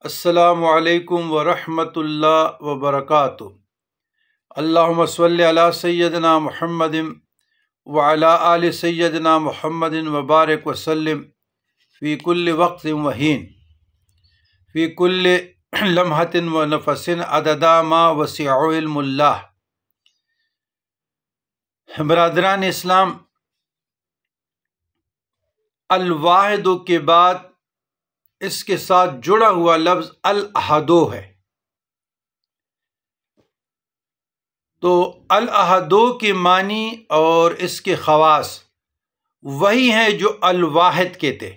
السلام علیکم ورحمۃ اللہ وبرکاتہ۔ اللہم صلی علی سیدنا محمد وعلی آل سیدنا محمد وبارک وسلم فی کل وقت وحین فی کل لمحۃ ونفس عدد ما وسع علم اللہ۔ برادران اسلام، الواحد کے بعد اس کے ساتھ جڑا ہوا لفظ الاحدو ہے۔ تو الاحدو کے معنی اور اس کے خواص وہی ہیں جو الواحد کہتے۔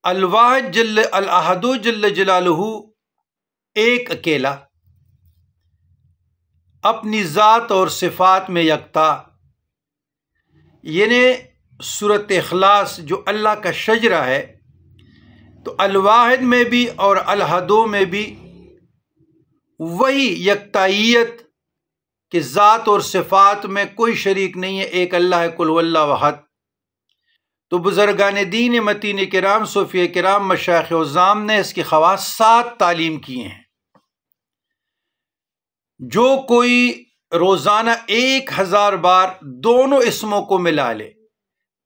الواحد الاحدو جل جلالہ ایک اکیلا، اپنی ذات اور صفات میں یکتا، یعنی سورۃ اخلاص جو اللہ کا شجرہ ہے، تو الواحد میں بھی اور الاحدو میں بھی وہی یکتائیت کہ ذات اور صفات میں کوئی شریک نہیں ہے، ایک اللہ ہے، قل هو اللہ احد۔ تو بزرگان دین متین کرام، صوفیہ کرام، مشائخ عظام نے اس کے خواص 7 تعلیم کیے ہیں۔ جو کوئی روزانہ 1000 بار دونوں اسموں کو ملا لے،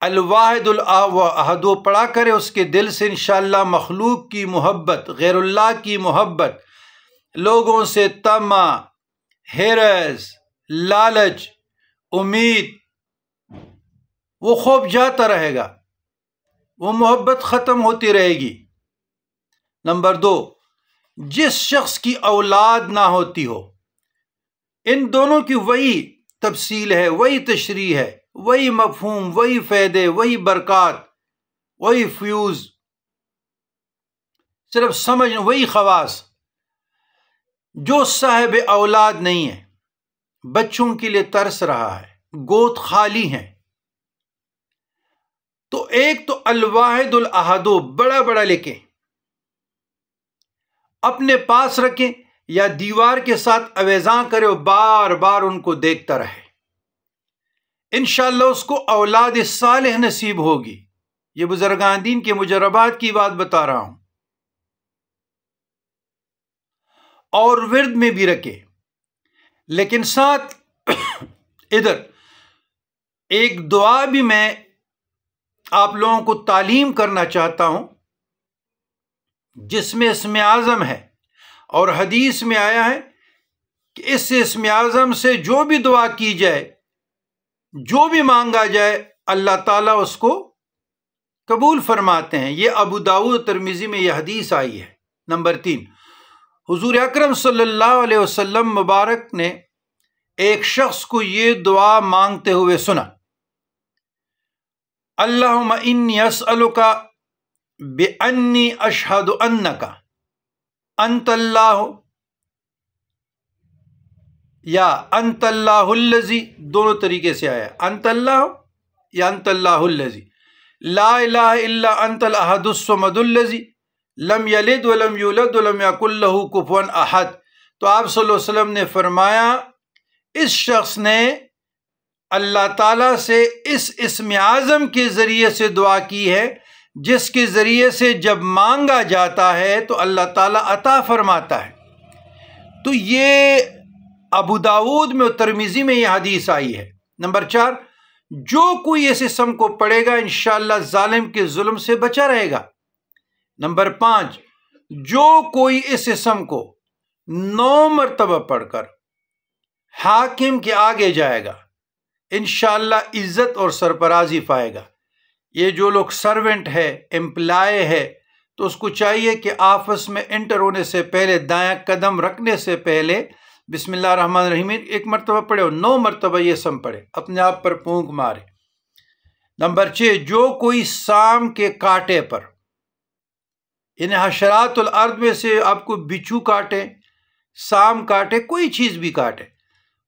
الواحد الاحدو پڑھا کرے، اس کے دل سے انشاءاللہ مخلوق کی محبت، غیر اللہ کی محبت، لوگوں سے طمع، حرص، لالچ، امید، وہ خوف جاتا رہے گا، وہ محبت ختم ہوتی رہے گی۔ نمبر 2، جس شخص کی اولاد نہ ہوتی ہو، ان دونوں کی وہی تفصیل ہے، وہی تشریح ہے، وہی مفہوم، وہی فائدے، وہی برکات، وہی فیوز، صرف سمجھ، وہی خواص۔ جو صاحب اولاد نہیں ہے، بچوں کے لیے ترس رہا ہے، گود خالی ہیں، تو ایک تو الواحد الاحدو بڑا بڑا لکھیں، اپنے پاس رکھیں یا دیوار کے ساتھ اویزاں کرے اور بار بار ان کو دیکھتا رہے، انشاءاللہ اس کو اولاد صالح نصیب ہوگی۔ یہ بزرگان دین کے مجربات کی بات بتا رہا ہوں۔ اور ورد میں بھی رکھے، لیکن ساتھ ادھر ایک دعا بھی میں آپ لوگوں کو تعلیم کرنا چاہتا ہوں، جس میں اسم اعظم ہے، اور حدیث میں آیا ہے کہ اس اسم اعظم سے جو بھی دعا کی جائے، جو بھی مانگا جائے، اللہ تعالیٰ اس کو قبول فرماتے ہیں۔ یہ ابو داؤد ترمذی میں یہ حدیث آئی ہے۔ نمبر 3، حضور اکرم صلی اللہ علیہ وسلم مبارک نے ایک شخص کو یہ دعا مانگتے ہوئے سنا، اللہم انی اسألک بانی اشہد انک انت اللہ یا انت اللہ الذی، دونوں طریقے سے آیا، انت اللہ یا انت اللہ الذی، لا الہ الا انت الاحد الصمد الذی لم یلد ولم یولد ولم یکن لہ کفوا احد۔ تو آپ صلی اللہ علیہ وسلم نے فرمایا، اس شخص نے اللہ تعالیٰ سے اس اسم اعظم کے ذریعے سے دعا کی ہے، جس کے ذریعے سے جب مانگا جاتا ہے تو اللہ تعالیٰ عطا فرماتا ہے۔ تو یہ ابو داود میں اور ترمذی میں یہ حدیث آئی ہے۔ نمبر 4، جو کوئی اس اسم کو پڑھے گا انشاءاللہ ظالم کے ظلم سے بچا رہے گا۔ نمبر 5، جو کوئی اس اسم کو 9 مرتبہ پڑھ کر حاکم کے آگے جائے گا، انشاءاللہ عزت اور سرفرازی پائے گا۔ یہ جو لوگ سرونٹ ہے، امپلائی ہے، تو اس کو چاہیے کہ آفس میں انٹر ہونے سے پہلے، دایاں قدم رکھنے سے پہلے بسم اللہ الرحمن الرحیم 1 مرتبہ پڑھے اور 9 مرتبہ یہ اسم پڑھے، اپنے آپ پر پونک مارے۔ نمبر 6، جو کوئی سام کے کانٹے پر، یعنی حشرات الارض میں سے آپ کو بچھو کاٹے، سام کاٹے، کوئی چیز بھی کاٹے،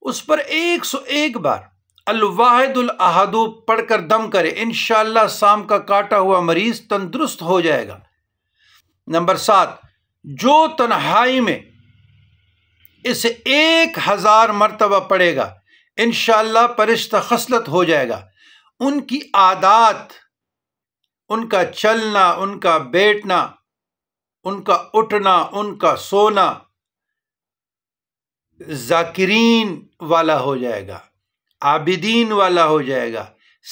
اس پر 101 بار الواحد الاحدو پڑھ کر دم کرے، انشاءاللہ سام کا کاٹا ہوا مریض تندرست ہو جائے گا۔ نمبر 7، جو تنہائی میں اسے 1000 مرتبہ پڑھے گا، انشاءاللہ فرشتہ خصلت ہو جائے گا۔ ان کی عادات، ان کا چلنا، ان کا بیٹھنا، ان کا اٹھنا، ان کا سونا ذاکرین والا ہو جائے گا، عابدین والا ہو جائے گا،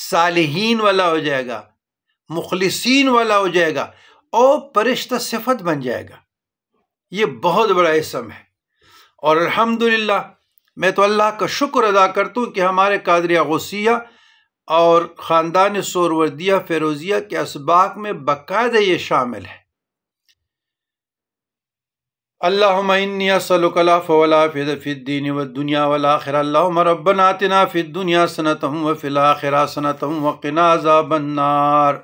صالحین والا ہو جائے گا، مخلصین والا ہو جائے گا، اور فرشتہ صفت بن جائے گا۔ یہ بہت بڑا اسم ہے۔ اور الحمدللہ میں تو اللہ کا شکر ادا کرتا ہوں کہ ہمارے قادریہ غوثیہ اور خاندان سہروردیہ فیروزیہ کے اسباق میں باقاعدہ یہ شامل ہے۔ اللہم انی اسألک العفو والعافیۃ فی الدین والدنیا والآخرہ، اللہم ربنا آتنا فی الدنیا حسنۃ وفی الآخرہ حسنۃ وقنا عذاب النار۔